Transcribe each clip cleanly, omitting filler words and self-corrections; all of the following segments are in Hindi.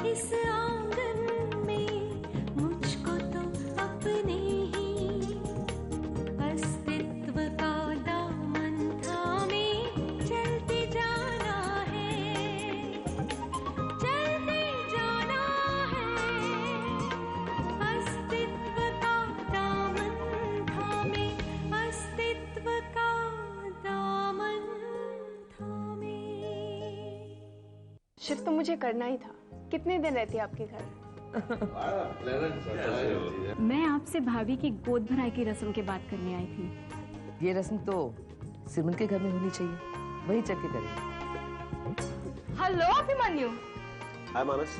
इस आंगन में मुझको तो अपने ही अस्तित्व का दामन थामे चलते जाना है, चलते जाना है। अस्तित्व का दामन थामे, अस्तित्व का दामन थामे। शिफ्ट तो मुझे करना ही था। कितने दिन रहती है आपके घर? मैं आपसे भाभी की गोद भराई की रस्म की बात करने आई थी। ये रस्म तो सिमरन के घर में होनी चाहिए, वही चल के करें। हेलो अभिमन्यु। हाय मानस।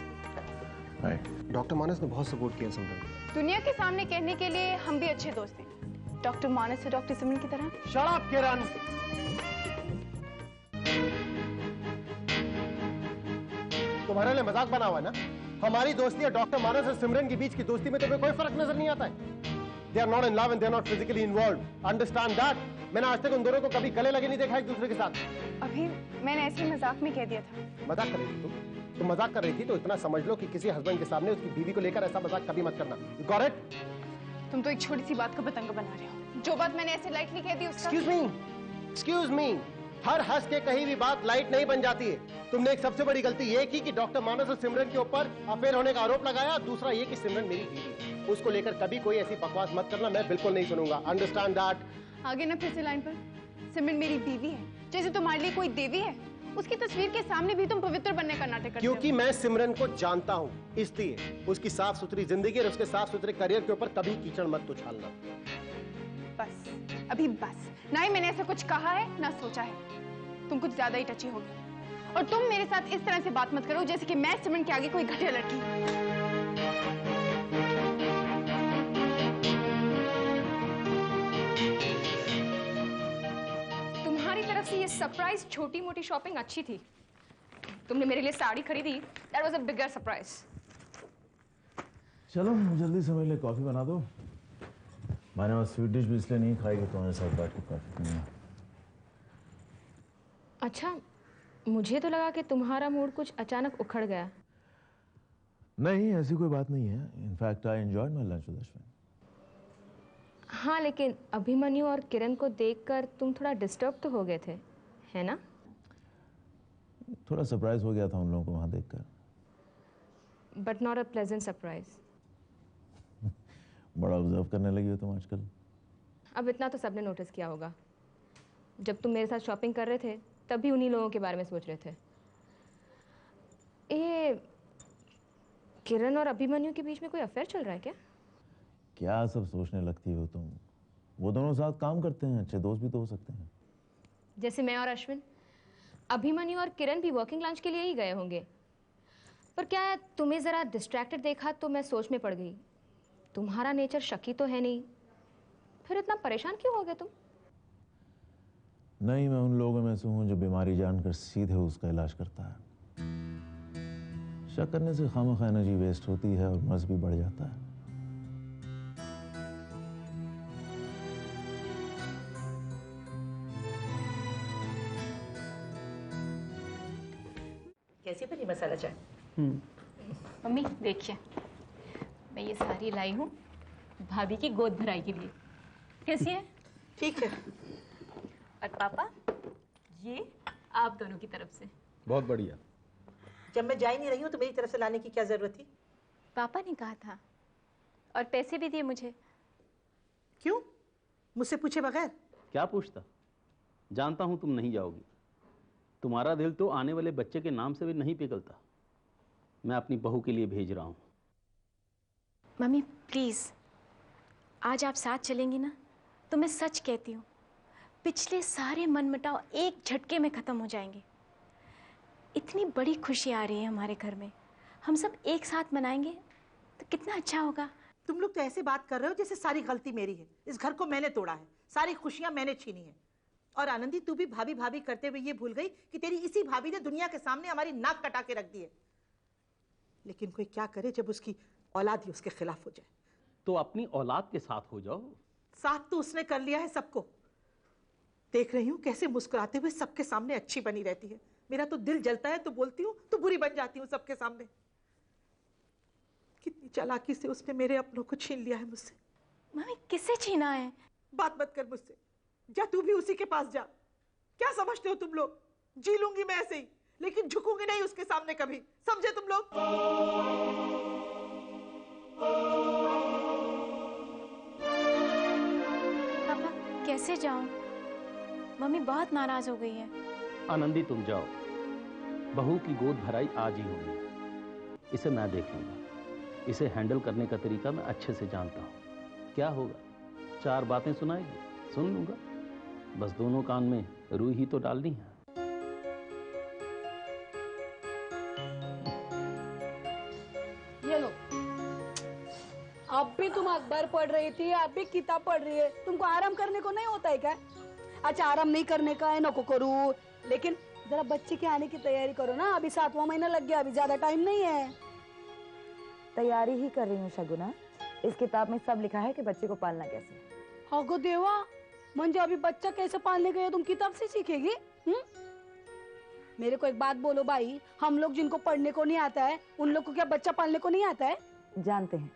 हाय। डॉक्टर मानस ने बहुत सपोर्ट किया सिमरन को। दुनिया के सामने कहने के लिए हम भी अच्छे दोस्त हैं, डॉक्टर मानस और डॉक्टर सिमरन की तरह। शट अप किरण। तुम्हारे लिए मजाक बना हुआ है ना? हमारी दोस्ती है डॉक्टर मानस और सिमरन के बीच की दोस्ती में तुम्हें कोई फर्क नजर नहीं आता है? They are not in love and they are not physically involved. Understand that? मैंने आज तक उन दोनों को कभी गले लगे नहीं देखा एक दूसरे के साथ। अभी मैंने ऐसे ही मजाक में कह दिया था। मजाक कर रही थी तुम मजाक कर रही थी तो इतना समझ लो कि किसी हस्बैंड के सामने उसकी बीवी को लेकर ऐसा मजाक कभी मत करना। You got it? तुम तो एक छोटी सी बात को पतंग बना रहे हो। जो बात मैंने ऐसे लाइटली कह दी उसका। Excuse me. हर हंस के कहीं भी बात लाइट नहीं बन जाती है। तुमने एक सबसे बड़ी गलती ये की कि डॉक्टर मानस और सिमरन के ऊपर अफेयर होने का आरोप लगाया। दूसरा ये कि सिमरन मेरी बीवी है, उसको लेकर कभी कोई ऐसी बकवास मत करना, मैं बिल्कुल नहीं सुनूंगा। Understand that? आगे ना फिर से लाइन पर। सिमरन मेरी बीवी है, जैसे तुम्हारे लिए कोई देवी है। उसकी तस्वीर के सामने भी तुम पवित्र बनने का नाटक करते हो। क्योंकि मैं सिमरन को जानता हूँ, इसलिए उसकी साफ सुथरी जिंदगी और उसके साफ सुथरे करियर के ऊपर कभी कीचड़ मत उछालना। बस अभी बस। ना ही मैंने ऐसा कुछ कहा है ना सोचा है। तुम कुछ ज्यादा ही टची हो गई और तुम मेरे साथ इस तरह से बात मत करो जैसे कि मैं सिमरन के आगे कोई घटिया लड़की। तुम्हारी तरफ से ये सरप्राइज छोटी मोटी शॉपिंग अच्छी थी। तुमने मेरे लिए साड़ी खरीदी, that was a bigger surprise. चलो जल्दी से मेरे लिए कॉफी बना दो। मैंने वो स्वीट डिश भी इसलिए नहीं खाई कि तुम्हारे साथ बैठ के कॉफी पीनी है। अच्छा, मुझे तो लगा कि तुम्हारा मूड कुछ अचानक उखड़ गया। नहीं, ऐसी कोई बात नहीं है। In fact I enjoyed my lunch with Ashwin. हाँ, लेकिन अभिमन्यु और किरण को देखकर तुम थोड़ा डिस्टर्ब तो हो गए थे, है ना? थोड़ा सरप्राइज हो गया था उन लोगों को वहां देखकर। But not a pleasant surprise. बड़ा ऑब्जर्व करने लगी हो तुम आजकल। अब इतना तो सबने नोटिस किया होगा। जब तुम मेरे साथ शॉपिंग कर रहे थे तभी उन्हीं लोगों के बारे में सोच रहे थे। ये किरण और अभिमन्यु के बीच में कोई अफेयर चल रहा है क्या? क्या सब सोचने लगती हो तुम? वो दोनों साथ काम करते हैं, अच्छे दोस्त भी तो हो सकते हैं। जैसे मैं और अश्विन। अभिमन्यु और किरण भी वर्किंग लंच के लिए ही गए होंगे। पर क्या तुम्हें जरा डिस्ट्रैक्टेड देखा तो मैं सोच में पड़ गई। तुम्हारा नेचर शकी तो है नहीं, फिर इतना परेशान क्यों हो गए तुम? नहीं, मैं उन लोगों में से हूं जो बीमारी जानकर सीधे उसका इलाज करता है। शक करने से खामखा एनर्जी वेस्ट होती है और मर्ज भी बढ़ जाता है। कैसी बनी मसाला चाय? मम्मी देखिए, मैं ये साड़ी लाई हूँ भाभी की गोद भराई के लिए। कैसी है? ठीक है। और पापा, ये आप दोनों की तरफ से। बहुत बढ़िया। जब मैं जा ही नहीं रही हूँ तो मेरी तरफ से लाने की क्या जरूरत थी? पापा ने कहा था और पैसे भी दिए मुझे। क्यों? मुझसे पूछे बगैर? क्या पूछता? जानता हूं तुम नहीं जाओगी। तुम्हारा दिल तो आने वाले बच्चे के नाम से भी नहीं पिघलता। मैं अपनी बहू के लिए भेज रहा हूं। मम्मी प्लीज, आज आप साथ चलेंगी ना तो मैं सच कहती हूँ पिछले सारे मनमुटाव एक झटके में खत्म हो जाएंगे। इतनी बड़ी खुशी आ रही है हमारे घर में, हम सब एक साथ मनाएंगे तो कितना अच्छा होगा। तुम लोग तो ऐसे बात कर रहे हो जैसे सारी गलती मेरी है। इस घर को मैंने तोड़ा है, सारी खुशियां मैंने छीनी है। और आनंदी, तू भी भाभी भाभी करते हुए ये भूल गई कि तेरी इसी भाभी ने दुनिया के सामने हमारी नाक कटा के रख दी है। लेकिन कोई क्या करे जब उसकी औलाद ही उसके खिलाफ हो जाए। तो अपनी औलाद के साथ हो जाओ। साथ तो उसने कर लिया है सबको। देख रही हूँ कैसे मुस्कुराते हुए सबके सामने अच्छी बनी रहती है। मेरा तो दिल जलता है तो बोलती हूँ तो बुरी बन जाती हूँ सबके सामने। कितनी चालाकी से उसने मेरे अपनों को छीन लिया है मुझसे। मम्मी किससे छीना है? बात मत कर मुझसे, जा तू भी उसी के पास जा। क्या समझते हो तुम लोग? जी लूंगी मैं ऐसे ही, लेकिन झुकूंगी नहीं उसके सामने कभी, समझे तुम लोग? पापा कैसे जाऊं? मम्मी बहुत नाराज हो गई है। आनंदी तुम जाओ, बहू की गोद भराई आज ही होगी। इसे मैं देख लूंगा, इसे हैंडल करने का तरीका मैं अच्छे से जानता हूँ। क्या होगा, 4 बातें सुनाएगी, सुन लूंगा। बस दोनों कान में रुई ही तो डालनी है। ये लो, अब भी तुम अखबार पढ़ रही थी, अब भी किताब पढ़ रही है। तुमको आराम करने को नहीं होता है क्या? अच्छा आराम नहीं करने का है, नको करूँ, लेकिन जरा बच्चे के आने की तैयारी करो ना। अभी 7वां महीना लग गया, अभी ज्यादा टाइम नहीं है। तैयारी ही कर रही हूँ शगुना। इस किताब में सब लिखा है कि बच्चे को पालना कैसे। हाँ गो देवा, मंजे अभी बच्चा कैसे पालने का तुम किताब से सीखेगी? मेरे को एक बात बोलो भाई, हम लोग जिनको पढ़ने को नहीं आता है, उन लोग को क्या बच्चा पालने को नहीं आता है? जानते हैं,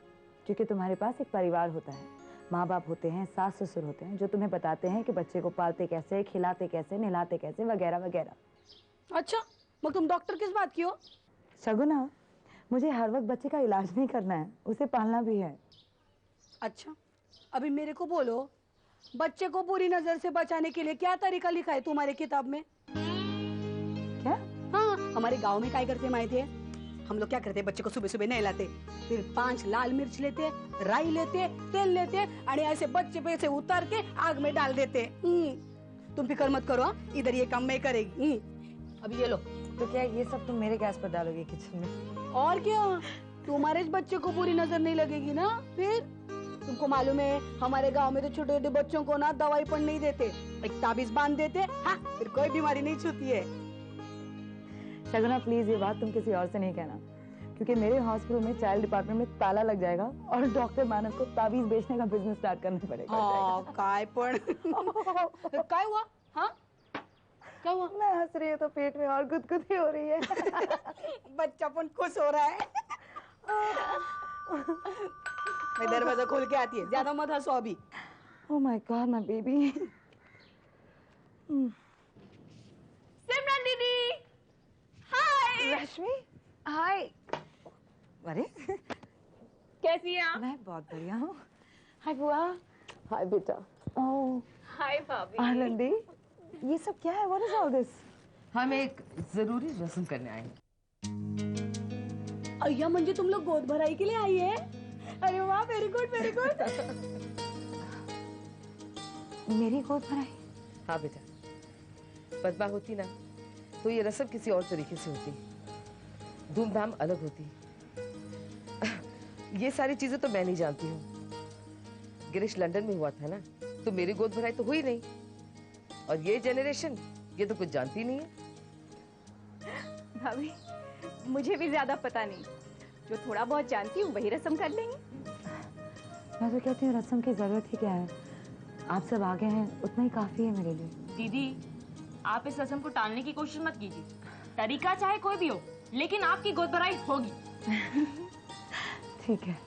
क्योंकि तुम्हारे पास एक परिवार होता है, माँ बाप होते हैं, सास ससुर होते हैं, जो तुम्हें बताते हैं कि बच्चे को पालते कैसे, खिलाते कैसे, नहलाते कैसे, वगैरह वगैरह। अच्छा, मगर तुम डॉक्टर किस बात की हो? शगुना, मुझे हर वक्त बच्चे का इलाज नहीं करना है, उसे पालना भी है। अच्छा, अभी मेरे को बोलो, बच्चे को बुरी नजर से बचाने के लिए क्या तरीका लिखा है तुम्हारे किताब में? क्या? हाँ, हमारे गांव में क्या करते माहिती है? हम लोग क्या करते, बच्चे को सुबह सुबह नहलाते, फिर 5 लाल मिर्च लेते, राई लेते, तेल लेते, और ऐसे बच्चे पे से उतार के आग में डाल देते। तुम फिक्र मत करो, इधर ये काम मैं करेगी। अभी ये लो। तो क्या ये सब तुम मेरे गैस पर डालोगे किचन में? और क्या, तुम्हारे बच्चे को बुरी नजर नहीं लगेगी ना। फिर तुमको मालूम है, हमारे गांव में तो छोटे छोटे बच्चों को ना दवाई पण नहीं देते, एक ताबीज बांध देते, हाँ, फिर कोई बीमारी नहीं छूती है। शगुना प्लीज ये बात तुम किसी और से नहीं कहना, क्योंकि मेरे हॉस्पिटल में चाइल्ड डिपार्टमेंट में ताला लग जाएगा और डॉक्टर मानस को ताबीज बेचने का बिजनेस स्टार्ट करना पड़ेगा। काय पण काय हुआ? हाँ क्या हुआ? मैं हंस रही हूँ तो पेट में और गुदगुदी हो रही है। बच्चा पण खुश हो रहा है। मैं दरवाजा खोल के आती है, ज्यादा मत हंसो अभी। Oh my God, my baby. सिमरन दीदी, हाय। रश्मि, हाय। अरे कैसी हैं आप? मैं बहुत बढ़िया हूँ। हाय बुआ। हाय बेटा। ओह हाय भाभी। आनंदी, ये सब क्या है? What is all this? हम एक जरूरी रस्म करने आए हैं। अय्या, म्हणजे तुम लोग गोद भराई के लिए आई है? अरे वाह, वेरी गुड वेरी गुड। मेरी गोद भराई? हाँ बेटा, पद्मा होती ना तो ये रस्म किसी और तरीके से होती, धूमधाम अलग होती। ये सारी चीजें तो मैं नहीं जानती हूँ। गिरीश लंदन में हुआ था ना, तो मेरी गोद भराई तो हुई नहीं। और ये जेनरेशन ये तो कुछ जानती नहीं है। भाभी, मुझे भी ज्यादा पता नहीं, जो थोड़ा बहुत जानती हूँ वही रस्म कर लेंगे। मैं तो कहती हूँ रस्म की जरूरत ही क्या है, आप सब आगे हैं उतना ही काफी है मेरे लिए। दीदी, आप इस रस्म को टालने की कोशिश मत कीजिए। तरीका चाहे कोई भी हो, लेकिन आपकी गोद भराई होगी। ठीक है।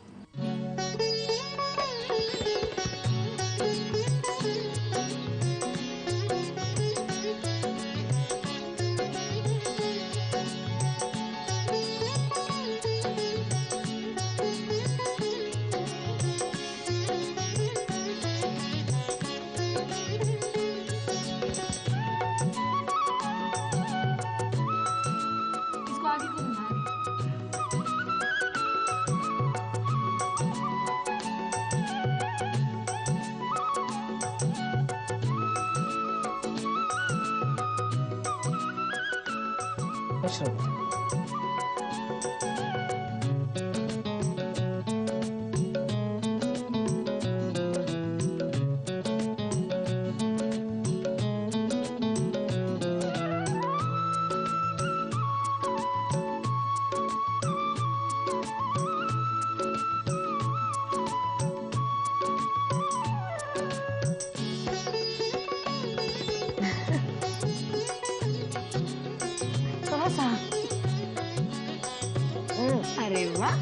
अरे वाह।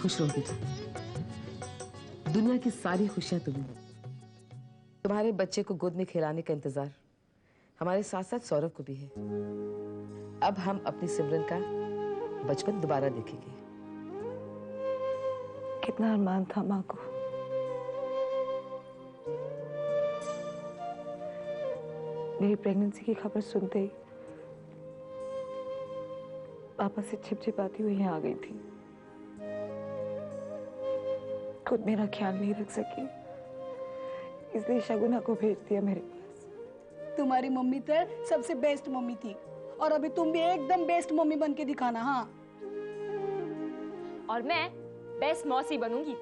खुश रहो बेटा। दुनिया की सारी खुशियां तुम्हें। तुम्हारे बच्चे को गोद में खिलाने का इंतजार हमारे साथ साथ सौरभ को भी है। अब हम अपनी सिमरन का बचपन दोबारा देखेंगे। कितना अरमान था माँ को। मेरी प्रेगनेंसी की खबर सुनते ही पापा से छिप-छिपाती हुई यहाँ आ गई थी। खुद मेरा ख्याल नहीं रख सकी, इसलिए शगुना को भेज दिया मेरे पास। तुम्हारी मम्मी तो सबसे बेस्ट मम्मी थी और अभी तुम भी एकदम बेस्ट मम्मी बन के दिखाना। हाँ, और मैं बेस्ट मौसी बनूंगी।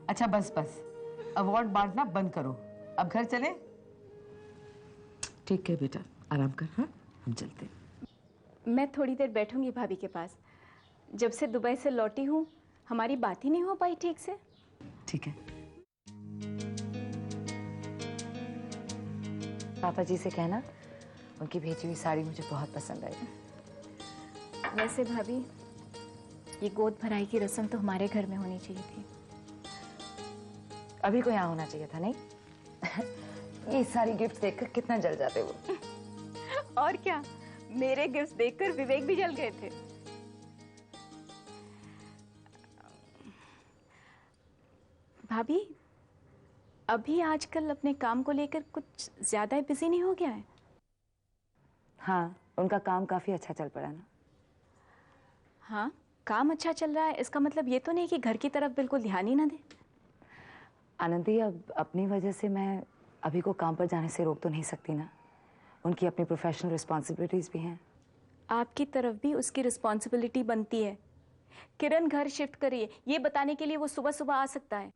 अच्छा बस बस, अवार्ड बांटना बंद करो, अब घर चले। ठीक है बेटा, आराम कर। हाँ, हम चलते हैं। मैं थोड़ी देर बैठूंगी भाभी के पास। जब से दुबई से लौटी हूँ हमारी बात ही नहीं हो पाई ठीक से। ठीक है। पापा जी से कहना उनकी भेजी हुई साड़ी मुझे बहुत पसंद आई। वैसे भाभी, ये गोद भराई की रस्म तो हमारे घर में होनी चाहिए थी। अभी को यहाँ होना चाहिए था, नहीं? ये सारी गिफ्ट देखकर कितना जल जाते वो। और क्या, मेरे गिफ्ट देखकर विवेक भी जल गए थे। भाभी, अभी आजकल अपने काम को लेकर कुछ ज्यादा बिजी नहीं हो गया है? हाँ, उनका काम काफी अच्छा चल पड़ा ना। हाँ, काम अच्छा चल रहा है, इसका मतलब ये तो नहीं कि घर की तरफ बिल्कुल ध्यान ही ना दे। आनंदी, अब अपनी वजह से मैं अभी को काम पर जाने से रोक तो नहीं सकती ना। उनकी अपनी प्रोफेशनल रिस्पॉन्सिबिलिटीज भी हैं। आपकी तरफ भी उसकी रिस्पॉन्सिबिलिटी बनती है। किरण घर शिफ्ट करिए, ये बताने के लिए वो सुबह सुबह आ सकता है।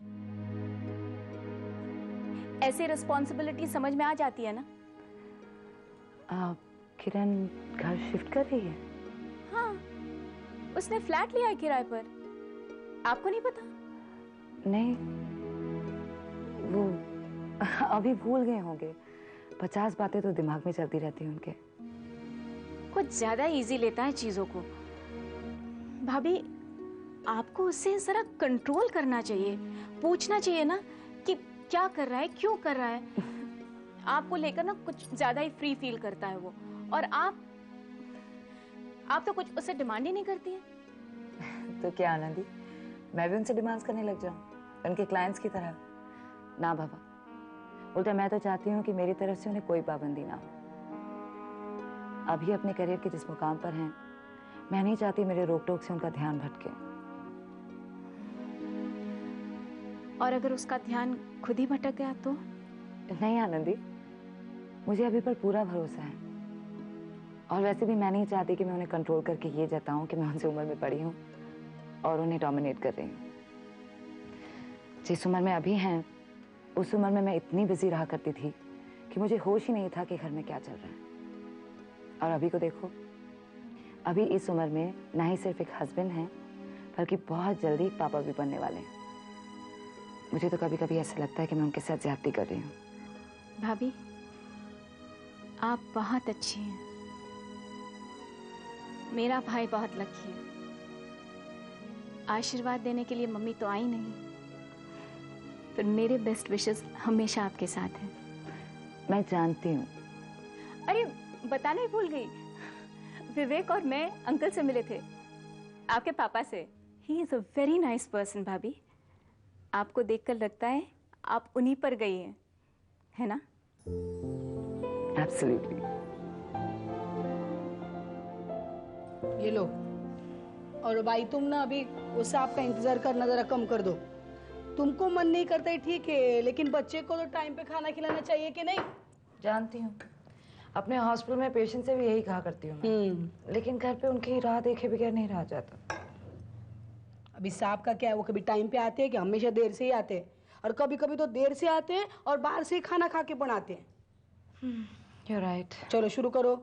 ऐसे रिस्पॉन्सिबिलिटी समझ में आ जाती है ना। किरण घर शिफ्ट कर रही है? हाँ, उसने फ्लैट लिया है किराए पर। आपको नहीं पता? नहीं, वो अभी भूल गए होंगे। 50 बातें तो दिमाग में चलती रहती हैं उनके। कुछ ज्यादा इजी लेता है चीजों को। भाभी, आपको उससे जरा कंट्रोल करना चाहिए। पूछना चाहिए ना कि क्या कर रहा है, क्यों कर रहा है। आपको लेकर ना कुछ ज्यादा ही फ्री फील करता है वो। और आप तो कुछ उससे डिमांड ही नहीं करती है। तो क्या आनंदी, मैं भी उनसे डिमांड्स करने लग जाऊं, उनके क्लाइंट्स की तरह? ना बाबा, उल्टा मैं तो चाहती हूँ कि मेरी तरफ से उन्हें कोई पाबंदी ना हो। अभी अपने करियर के जिस मुकाम पर हैं, मैं नहीं चाहती मेरे रोक टोक से उनका ध्यान भटके। और अगर उसका ध्यान खुद ही भटक गया तो? नहीं आनंदी, मुझे अभी पर पूरा भरोसा है। और वैसे भी मैं नहीं चाहती कि मैं उन्हें कंट्रोल करके ये जताऊं कि मैं उनसे उम्र में बड़ी हूँ और उन्हें डोमिनेट कर रही हूँ। जिस उम्र में अभी हैं, उस उम्र में मैं इतनी बिजी रहा करती थी कि मुझे होश ही नहीं था कि घर में क्या चल रहा है। और अभी को देखो, अभी इस उम्र में ना ही सिर्फ एक हस्बैंड हैं, बल्कि बहुत जल्दी एक पापा भी बनने वाले हैं। मुझे तो कभी कभी ऐसा लगता है कि मैं उनके साथ ज्यादती कर रही हूँ। भाभी, आप बहुत अच्छी हैं। मेरा भाई बहुत लकी है। आशीर्वाद देने के लिए मम्मी तो आई नहीं, पर मेरे बेस्ट विशेस हमेशा आपके साथ हैं। मैं जानती हूँ। अरे, बताना ही भूल गई, विवेक और मैं अंकल से मिले थे, आपके पापा से। He is a very nice person भाभी। आपको देखकर लगता है आप उन्हीं पर गई हैं, है ना? Absolutely. ये लो। और भाई, तुम ना अभी उससे आपका इंतजार करना जरा कम कर दो। तुमको मन नहीं करता है ठीक है, लेकिन बच्चे को तो टाइम पे खाना खिलाना चाहिए कि नहीं? जानती हूँ, अपने हॉस्पिटल में पेशेंट से भी यही कहा करती हूँ मैं। लेकिन घर पे उनकी राह देखे बगैर नहीं रहा जाता। अभी साहब का क्या है, वो कभी टाइम पे आते हैं कि हमेशा देर से ही आते हैं, और कभी कभी तो देर से आते हैं और बाहर से ही खाना खा के बनाते हैं। You're right. चलो शुरू करो।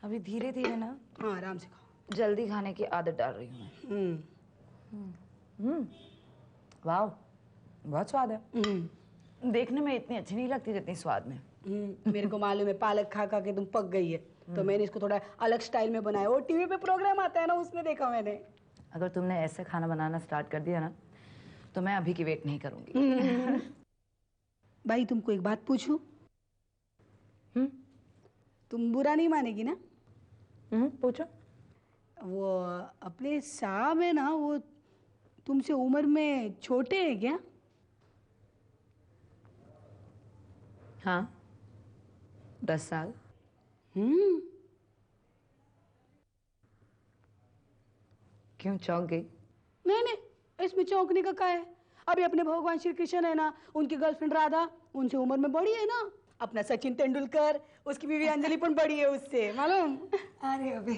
अभी धीरे धीरे ना। हाँ, आराम से खाओ। जल्दी खाने की आदत डाल रही हूँ मैं। वाह, बहुत स्वाद है। देखने में इतनी अच्छी नहीं लगती जितनी स्वाद में। मेरे को मालूम है, पालक खा खा के तुम पक गई है, तो मैंने इसको थोड़ा अलग स्टाइल में बनाया। वो टीवी पे प्रोग्राम आता है ना, उसमें देखा मैंने। अगर तुमने ऐसे खाना बनाना स्टार्ट कर दिया ना तो मैं अभी की वेट नहीं करूंगी। भाई तुमको एक बात पूछूं? तुम बुरा नहीं मानेगी ना? पूछो। वो अपने साहब है ना, वो तुमसे उम्र में छोटे हैं क्या? हाँ, 10 साल। क्यों चौंक गई? नहीं नहीं, इसमें चौंकने का क्या है? अभी अपने भगवान श्री कृष्ण है ना, उनकी गर्लफ्रेंड राधा उनसे उम्र में बड़ी है ना। अपना सचिन तेंदुलकर, उसकी बीवी अंजलि पण बड़ी है उससे, मालूम? अरे अभी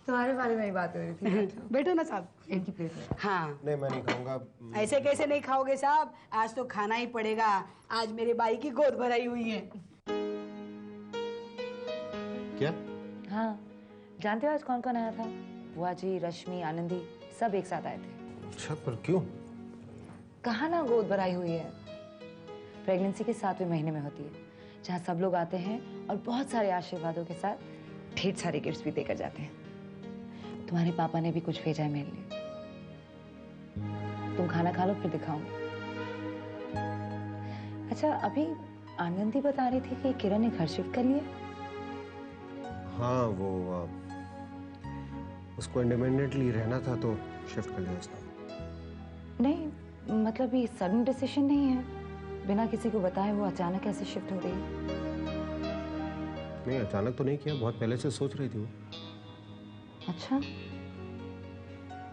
तुम्हारे बारे में ही बात हो रही थी। बैठो ना साहब। एक ही प्लेट है। हाँ। नहीं मैं नहीं खाऊंगा। ऐसे कैसे नहीं खाओगे साहब? आज तो खाना ही पड़ेगा। आज मेरे भाई की गोद भराई हुई है। क्या? हाँ, जानते हो आज कौन कौन आया था? बुआ जी, रश्मि, आनंदी, सब एक साथ आए थे। अच्छा, पर क्यों? कहाँ ना गोद भराई हुई है। प्रेगनेंसी के 7वें महीने में होती है, जहाँ सब लोग आते हैं और बहुत सारे आशीर्वादों के साथ ढेर सारे गिफ्ट्स भी देकर जाते हैं। तुम्हारे पापा ने भी कुछ भेजा है मेरे लिए। तुम खाना खा लो, फिर दिखाऊंगी। अच्छा, अभी आनंदी बता रही थी कि किरण ने घर शिफ्ट कर लिया। हाँ, वो उसको इंडिपेंडेंटली रहना था तो शिफ्ट कर लिया उसने। नहीं, मतलब ये सडन डिसीजन नहीं है। बिना किसी को बताए वो अचानक ऐसे शिफ्ट हो गई। नहीं, अचानक तो नहीं किया, बहुत पहले से सोच रही थी वो। अच्छा,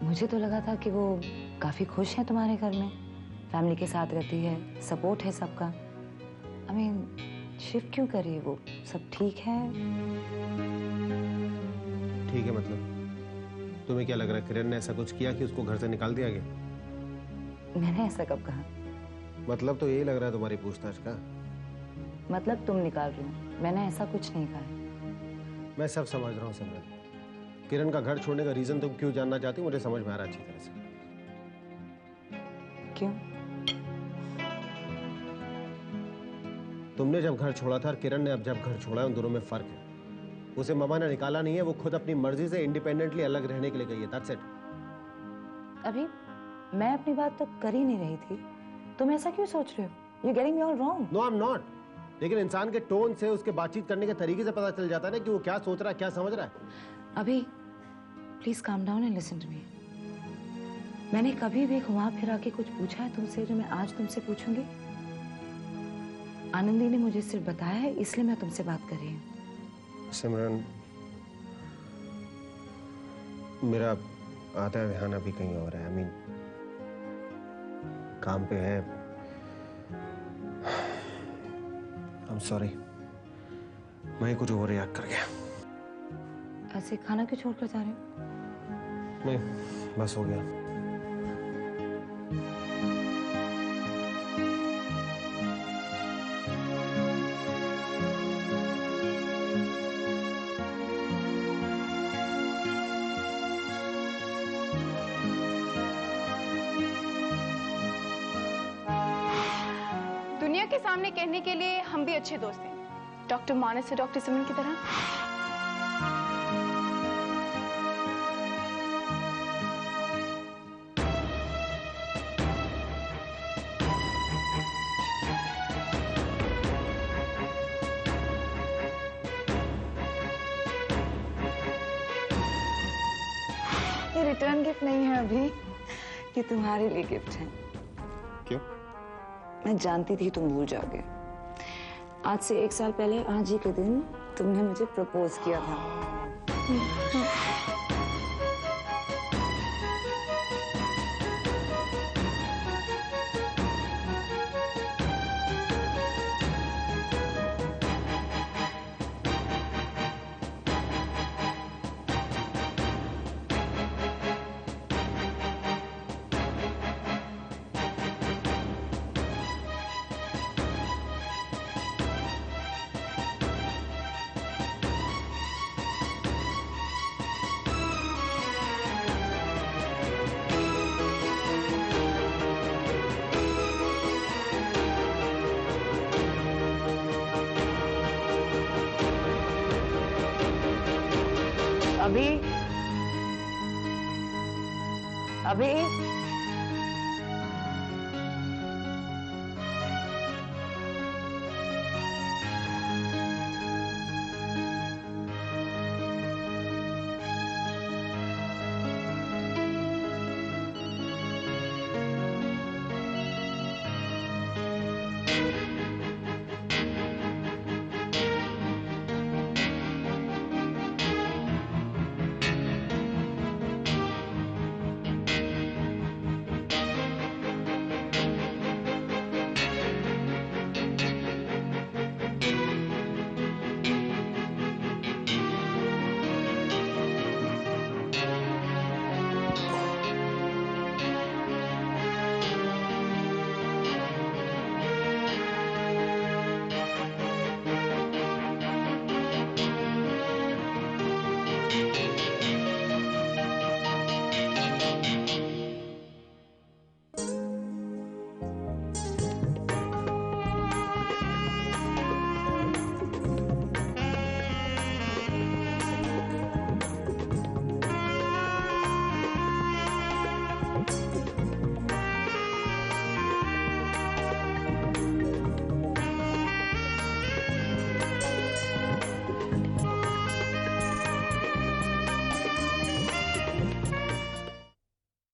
मुझे तो लगा था कि वो काफी खुश है तुम्हारे घर में, फैमिली के साथ रहती है, सपोर्ट है सबका। आई मीन शिफ्ट क्यों कर रही है वो? सब ठीक है? ठीक है, मतलब तुम्हें क्या लग रहा है किरण ने ऐसा कुछ किया कि उसको घर से निकाल दिया गया? मैंने ऐसा कब कहा? मतलब तो यही लग रहा है तुम्हारी पूछताछ का। मतलब तुम निकाल रही हो, मैंने ऐसा कुछ नहीं कहा। मैं सब समझ रहा हूँ सिमरन। किरण का घर छोड़ने का रीजन तुम क्यों जानना चाहती हो मुझे समझ में आ रहा है अच्छी तरह से। क्यों? तुमने जब घर छोड़ा था और किरण ने अब जब घर छोड़ा है, उन दोनों में फर्क है। उसे ममा ने निकाला नहीं है, वो खुद अपनी मर्जी से इंडिपेंडेंटली अलग रहने के लिए गई है। That's it. अभी मैं अपनी बात तो कर ही नहीं रही थी, तुम ऐसा क्यों सोच रहे हो? You're getting me all wrong. No, I'm not. लेकिन इंसान के टोन से, उसके बातचीत करने के तरीके से पता चल जाता है ना कि वो क्या सोच रहा है, क्या समझ रहा है। अभी please calm down and listen to me. मैंने कभी भी घुमा फिरा के कुछ पूछा है तुमसे जो मैं आज तुमसे पूछूंगी? आनंदी ने मुझे सिर्फ बताया है, इसलिए मैं तुमसे बात कर रही हूँ। सिमरन, मेरा आधा ध्यान अभी कहीं और है। I mean, काम पे है। I'm sorry, मैं कुछ ओवर रिएक्ट कर गया। ऐसे खाना क्यों छोड़कर जा रहे हो? नहीं, बस हो गया। दुनिया के सामने कहने के लिए हम भी अच्छे दोस्त हैं, डॉक्टर मानस से डॉक्टर सिमरन की तरह। ये रिटर्न गिफ्ट नहीं है अभी, ये तुम्हारे लिए गिफ्ट है। क्यों? मैं जानती थी तुम भूल जाओगे। आज से 1 साल पहले आज ही के दिन तुमने मुझे प्रपोज किया था। अभी अभी